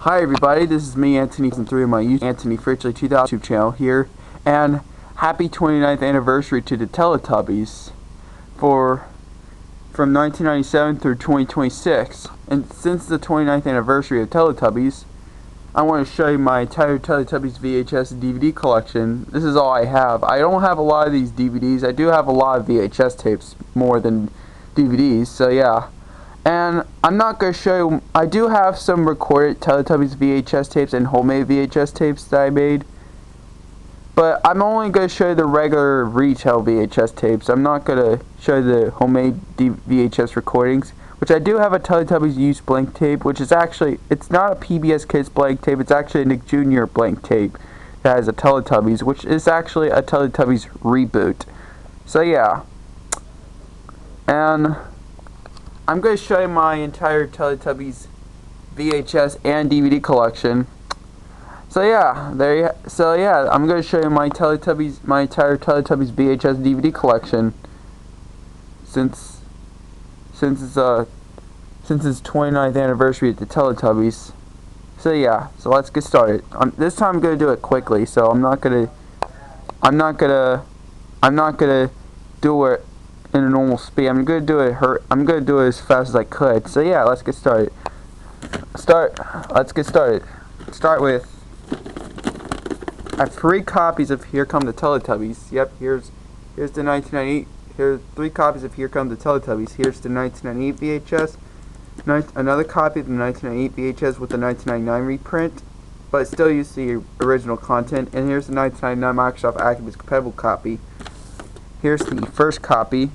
Hi everybody, this is me, Anthony, from 3 of my Anthony Fritchley 2000 YouTube channel here, and happy 29th anniversary to the Teletubbies from 1997 through 2026. And since the 29th anniversary of Teletubbies, I want to show you my entire Teletubbies VHS and DVD collection. This is all I have. I don't have a lot of these DVDs. I do have a lot of VHS tapes more than DVDs, so yeah. And I'm not going to show you, I do have some recorded Teletubbies VHS tapes and homemade VHS tapes that I made. But I'm only going to show you the regular retail VHS tapes. I'm not going to show you the homemade VHS recordings. Which I do have a Teletubbies used blank tape, which is actually, it's not a PBS Kids blank tape, it's actually a Nick Jr. blank tape that has a Teletubbies, which is actually a Teletubbies reboot. So yeah. And I'm going to show you my entire Teletubbies VHS and DVD collection. So yeah, I'm going to show you my entire Teletubbies VHS and DVD collection since its 29th anniversary of the Teletubbies. So yeah, so let's get started. This time I'm going to do it quickly, so I'm not gonna do it in a normal speed. I'm gonna do it as fast as I could. So yeah, let's get started. Let's get started. Start with, I have 3 copies of Here Come the Teletubbies. Yep, here's the 1998. Here's 3 copies of Here Come the Teletubbies. Here's the 1998 VHS. Another copy of the 1998 VHS with the 1999 reprint, but it still used the original content. And here's the 1999 Microsoft Activities compatible copy. Here's the first copy.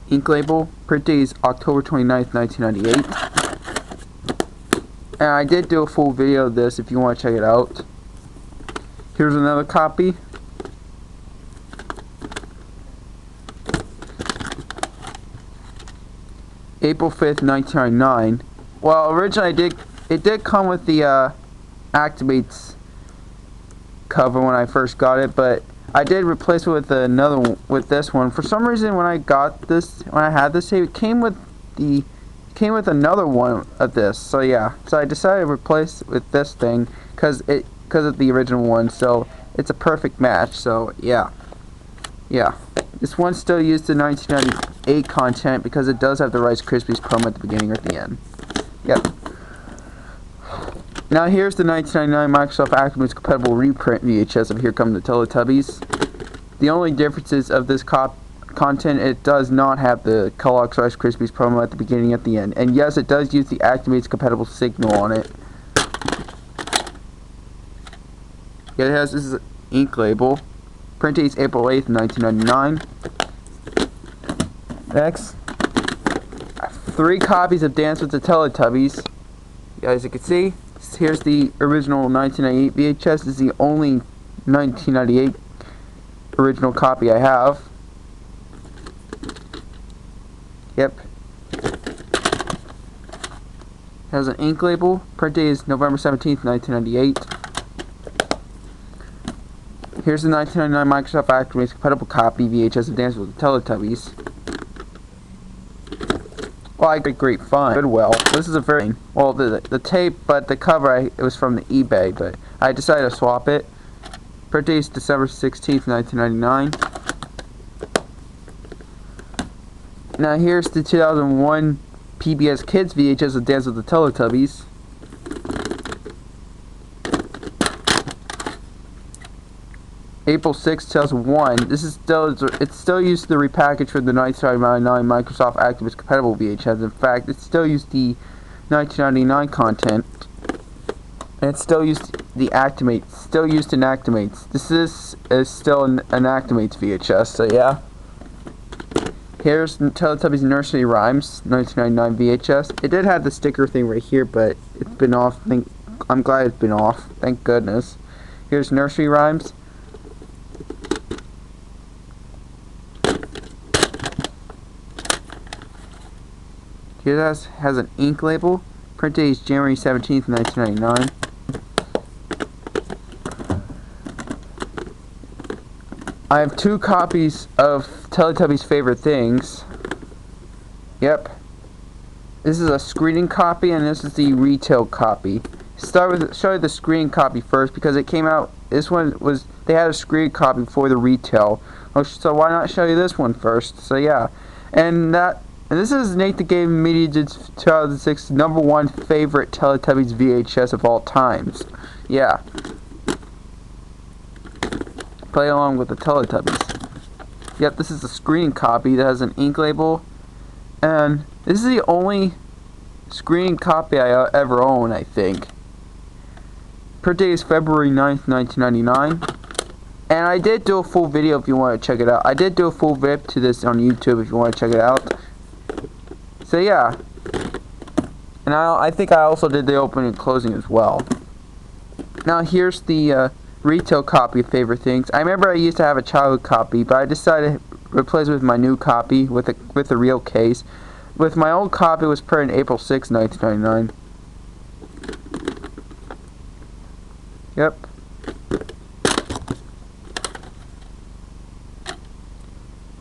Ink label. Print date is October 29th, 1998. And I did do a full video of this if you want to check it out. Here's another copy. April 5th, 1999. Well, originally it did come with the Activates cover when I first got it, but I did replace it with this one. For some reason, when I had this tape, it came with another one of this. So yeah, so I decided to replace it with this thing because of the original one. So it's a perfect match. So yeah. This one still used the 1998 content because it does have the Rice Krispies promo at the beginning or at the end. Yep. Now here's the 1999 Microsoft Activities compatible reprint VHS of Here Come the Teletubbies. The only differences of this content, it does not have the Kellogg's Rice Krispies promo at the beginning and at the end. And yes, it does use the Activates compatible signal on it. Yeah, this is an ink label. Print date is April 8th, 1999. Next, I have 3 copies of Dance with the Teletubbies. As you can see, here's the original 1998 VHS. This is the only 1998 original copy I have. Yep. Has an ink label. Print date is November 17th, 1998. Here's the 1999 Microsoft Activities compatible copy VHS of Dance with the Teletubbies. Well, I got great fun. Goodwill. This is a very well the tape, but the cover it was from the eBay, but I decided to swap it. Print date is December 16th, 1999. Now here's the 2001 PBS Kids VHS of Dance with the Teletubbies. April 6, 2001. This is still used the repackage for the 1999 Microsoft Activities compatible VHS. In fact, it still used the 1999 content, and it's still used the Actimates. Still used in Actimates. This is still an Actimates VHS. So yeah. Here's Teletubbies Nursery Rhymes 1999 VHS. It did have the sticker thing right here, but it's been off. I'm glad it's been off. Thank goodness. Here's Nursery Rhymes. Here has an ink label. Print date is January 17th, 1999. I have 2 copies of Teletubbies Favorite Things. Yep. This is a screening copy, and this is the retail copy. Show you the screening copy first, because it came out. This one was, they had a screening copy for the retail. So why not show you this one first? So yeah, and this is Nate the Game Media 2006 #1 favorite Teletubbies VHS of all times. Yeah. Play along with the Teletubbies. Yep, this is a screening copy that has an ink label, and this is the only screening copy I ever own, I think. Print date is February 9th, 1999. And I did do a full video if you want to check it out. I did do a full rip to this on YouTube if you want to check it out. So yeah. And I think I also did the opening and closing as well. Now here's the retail copy of Favorite Things. I remember I used to have a childhood copy, but I decided to replace it with my new copy with a real case. With my old copy was printed April 6, 1999. Yep.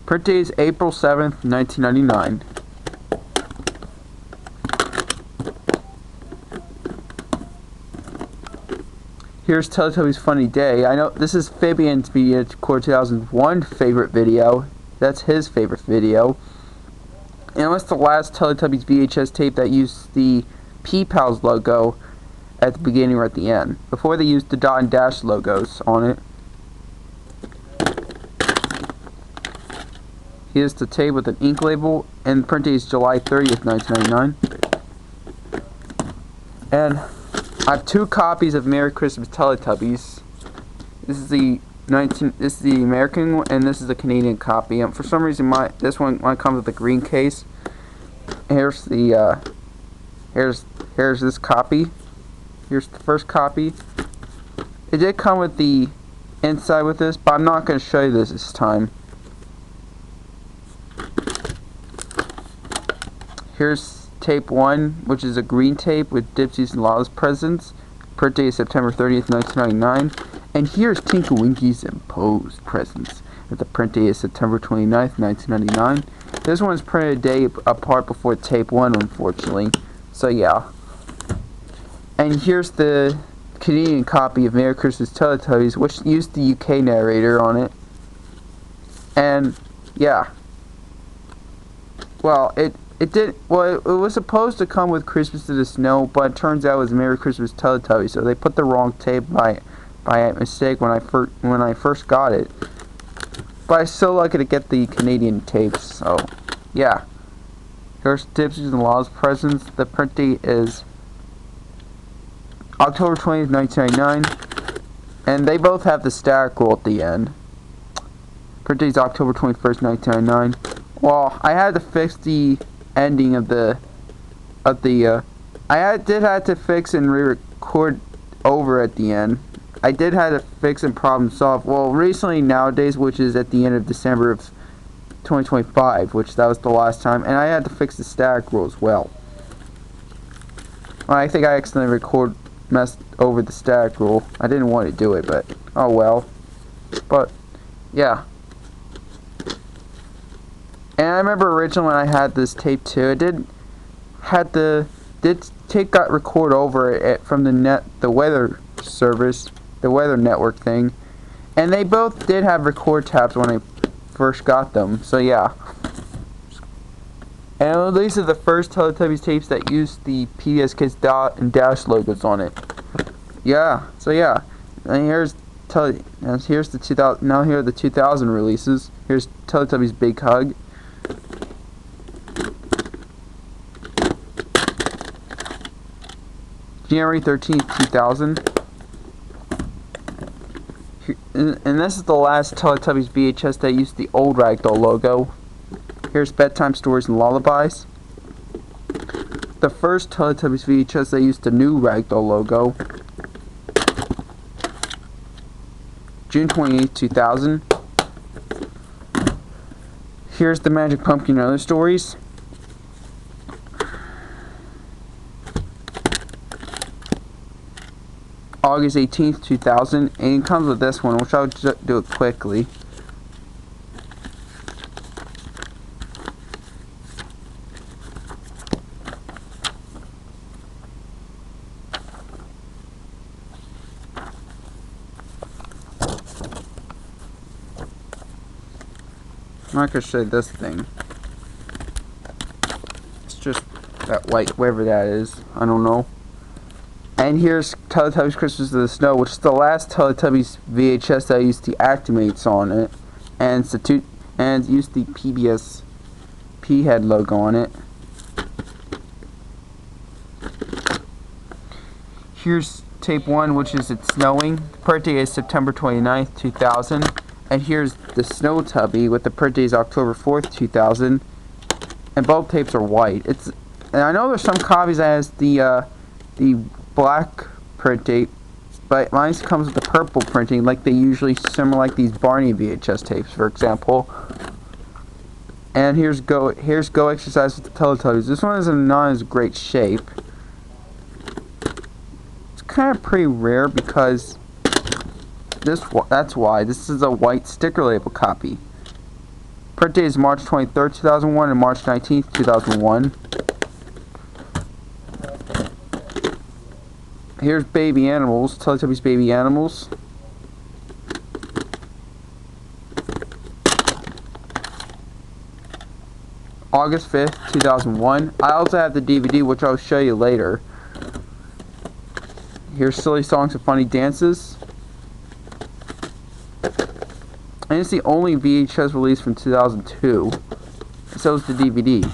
Print date is April 7th, 1999. Here's Teletubbies Funny Day. I know this is Fabian's Media Core 2001 favorite video. That's his favorite video. And it was the last Teletubbies VHS tape that used the P-Pals logo at the beginning or at the end, before they used the dot and dash logos on it. Here's the tape with an ink label, and the print date is July 30th, 1999. And I have two copies of Merry Christmas Teletubbies. This is the American one, and this is the Canadian copy. For some reason, this one comes with a green case. Here's the here's this copy. Here's the first copy. It did come with the inside with this, but I'm not going to show you this time. Here's tape 1, which is a green tape with Dipsy's and Lala's presents. Print date is September 30th, 1999. And here's Tinker Winky's and Poe's presents. And the print date is September 29th, 1999. This one is printed a day apart before tape 1, unfortunately. So yeah. And here's the Canadian copy of Merry Christmas Teletubbies, which used the UK narrator on it. And yeah. Well, it was supposed to come with Christmas in the Snow, but it turns out it was Merry Christmas Teletubbies, so they put the wrong tape by mistake when I first got it. But I'm so lucky to get the Canadian tapes, so yeah. Here's Dipsy's and Lala's presents. The print date is October 20th, 1999, and they both have the static roll at the end. Print date is October 21st, 1999. Well, I had to fix the ending of the I did have to fix and re-record over at the end. I did have to fix and problem solve. Well, recently nowadays, which is at the end of December of 2025, which that was the last time, and I had to fix the static roll as well. I think I accidentally messed over the static roll. I didn't want to do it, but oh well. But yeah. And I remember originally when I had this tape too, it did tape got record over it from the weather service, the weather network thing, and they both did have record tabs when I first got them. So yeah. And these are the first Teletubbies tapes that used the PBS Kids dot and dash logos on it. Yeah. So yeah. And here's the 2000. Now here are the 2000 releases. Here's Teletubbies Big Hug. January 13th, 2000. And this is the last Teletubbies VHS that used the old Ragdoll logo. Here's Bedtime Stories and Lullabies. The first Teletubbies VHS that used the new Ragdoll logo. June 28th, 2000. Here's the Magic Pumpkin and Other Stories. August 18th, 2000, and it comes with this one, which I'll just do it quickly. I'm not gonna show you this thing. It's just that white, whatever that is. I don't know. And here's Teletubbies Christmas in the Snow, which is the last Teletubbies VHS that used the Actimates on it, and used the PBS P head logo on it. Here's tape 1, which is It's Snowing. The birthday is September 29th, 2000. And here's the Snow Tubby with the birthday is October 4th, 2000. And both tapes are white. And I know there's some copies that has the black print date, but mine comes with the purple printing, like they usually, similar like these Barney VHS tapes, for example. And here's Go Exercise with the Teletubbies. This one is not as great shape. It's kind of pretty rare because that's why this is a white sticker label copy. Print date is March 23rd, 2001, and March 19th, 2001. Here's Baby Animals, Teletubbies Baby Animals. August 5th, 2001. I also have the DVD, which I'll show you later. Here's Silly Songs and Funny Dances. And it's the only VHS release from 2002. So is the DVD.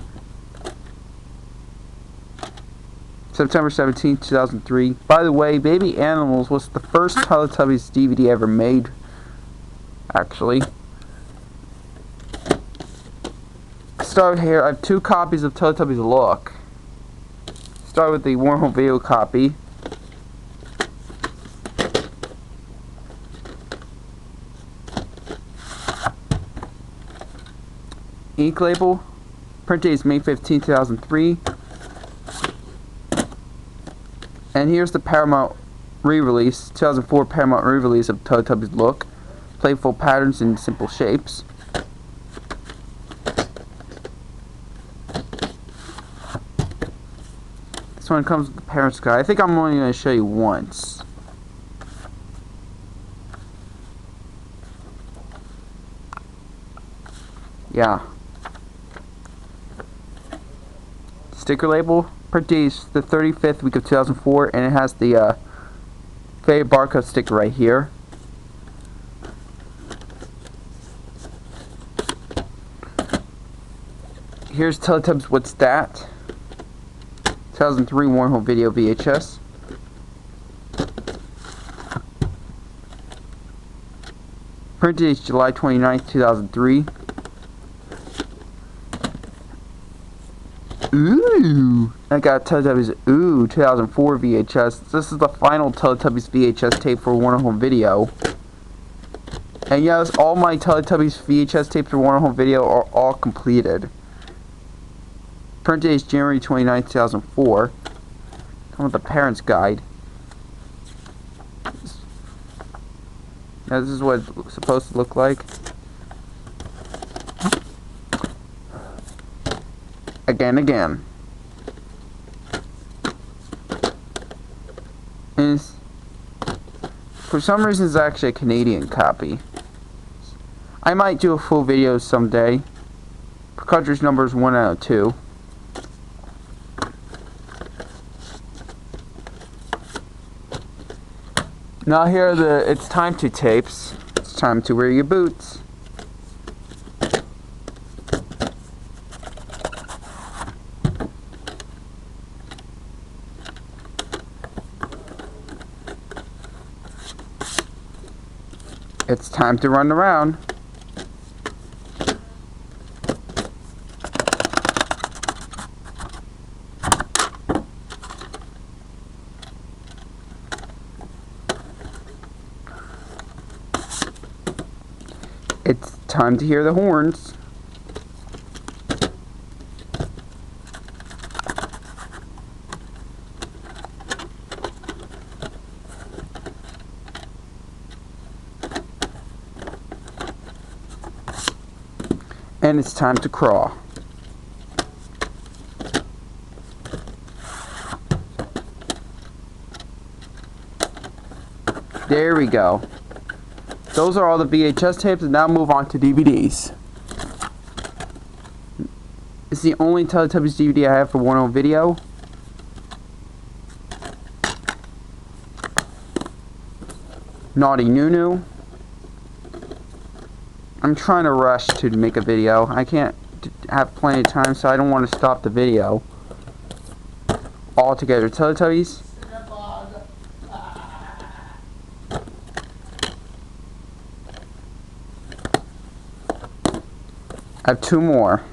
September 17th, 2003. By the way, Baby Animals was the first Teletubbies DVD ever made, actually. Start here. I have 2 copies of Teletubbies Look. Start with the Warhol video copy. Ink label. Print date is May 15, 2003. And here's the Paramount re-release, 2004 Paramount re-release of Teletubbies Look. Playful patterns and simple shapes. This one comes with the Parents Guide. I think I'm only going to show you once. Yeah. Sticker label. Print date is the 35th week of 2004, and it has the faded barcode sticker right here. Here's Teletubbies What's That? 2003 Warhol Video VHS. Print date is July 29th, 2003. Ooh! I got Teletubbies Ooh 2004 VHS. This is the final Teletubbies VHS tape for Warner Home Video. And yes, all my Teletubbies VHS tapes for Warner Home Video are all completed. Print date is January 29th, 2004. Come with the Parents Guide. Now this is what it's supposed to look like. Again. And for some reason it's actually a Canadian copy. I might do a full video someday. Cartridge number is 1 out of 2. Now here are the It's Time To tapes. It's time to wear your boots. It's time to run around. It's time to hear the horns. And it's time to crawl. There we go. Those are all the VHS tapes, and now move on to DVDs. It's the only Teletubbies DVD I have for one-on video. Naughty Nunu. I'm trying to rush to make a video. I can't have plenty of time, so I don't want to stop the video. All together, Teletubbies. I have two more.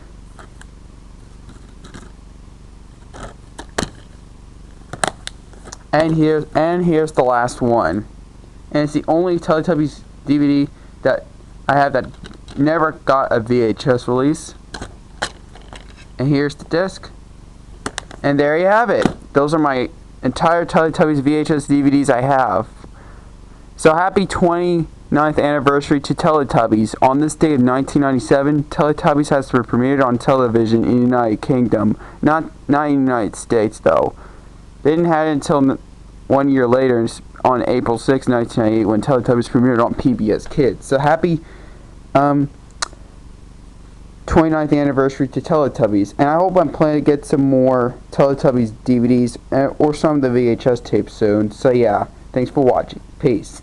And here's the last one. And it's the only Teletubbies DVD that I have that never got a VHS release. And here's the disc. And there you have it. Those are my entire Teletubbies VHS DVDs I have. So happy 29th anniversary to Teletubbies. On this day of 1997, Teletubbies has been premiered on television in the United Kingdom. Not in the United States, though. They didn't have it until 1 year later, on April 6, 1998, when Teletubbies premiered on PBS Kids. So happy 29th anniversary to Teletubbies. And I hope I'm planning to get some more Teletubbies DVDs or some of the VHS tapes soon. So yeah, thanks for watching. Peace.